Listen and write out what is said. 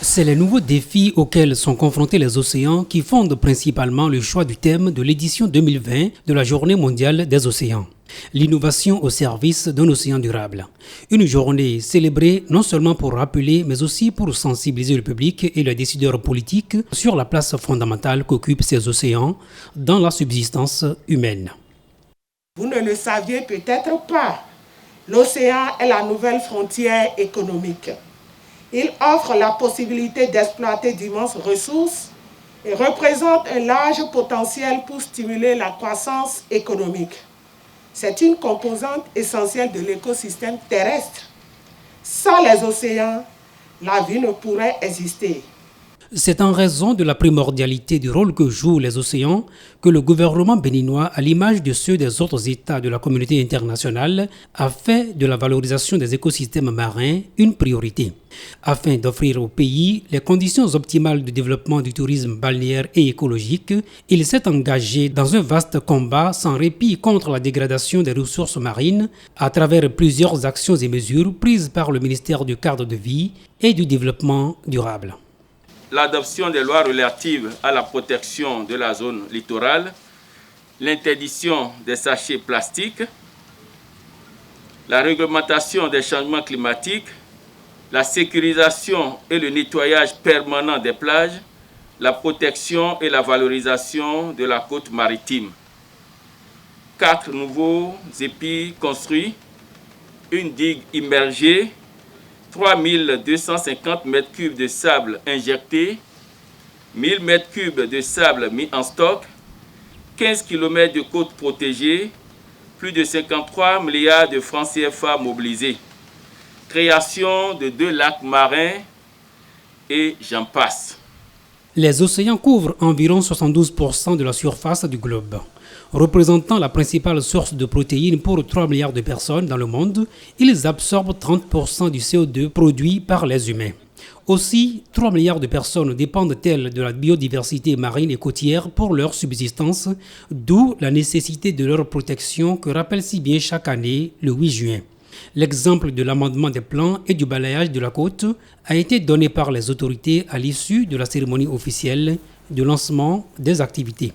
C'est les nouveaux défis auxquels sont confrontés les océans qui fondent principalement le choix du thème de l'édition 2020 de la Journée mondiale des océans. L'innovation au service d'un océan durable. Une journée célébrée non seulement pour rappeler, mais aussi pour sensibiliser le public et les décideurs politiques sur la place fondamentale qu'occupent ces océans dans la subsistance humaine. Vous ne le saviez peut-être pas, l'océan est la nouvelle frontière économique. Il offre la possibilité d'exploiter d'immenses ressources et représente un large potentiel pour stimuler la croissance économique. C'est une composante essentielle de l'écosystème terrestre. Sans les océans, la vie ne pourrait exister. C'est en raison de la primordialité du rôle que jouent les océans que le gouvernement béninois, à l'image de ceux des autres États de la communauté internationale, a fait de la valorisation des écosystèmes marins une priorité. Afin d'offrir au pays les conditions optimales de développement du tourisme balnéaire et écologique, il s'est engagé dans un vaste combat sans répit contre la dégradation des ressources marines à travers plusieurs actions et mesures prises par le ministère du Cadre de vie et du Développement durable. L'adoption des lois relatives à la protection de la zone littorale, l'interdiction des sachets plastiques, la réglementation des changements climatiques, la sécurisation et le nettoyage permanent des plages, la protection et la valorisation de la côte maritime. 4 nouveaux épis construits, une digue immergée, 3250 m3 de sable injecté, 1000 m3 de sable mis en stock, 15 km de côtes protégées, plus de 53 milliards de francs CFA mobilisés, création de 2 lacs marins et j'en passe. Les océans couvrent environ 72% de la surface du globe. Représentant la principale source de protéines pour 3 milliards de personnes dans le monde, ils absorbent 30% du CO2 produit par les humains. Aussi, 3 milliards de personnes dépendent-elles de la biodiversité marine et côtière pour leur subsistance, d'où la nécessité de leur protection que rappelle si bien chaque année le 8 juin. L'exemple de l'amendement des plans et du balayage de la côte a été donné par les autorités à l'issue de la cérémonie officielle de lancement des activités.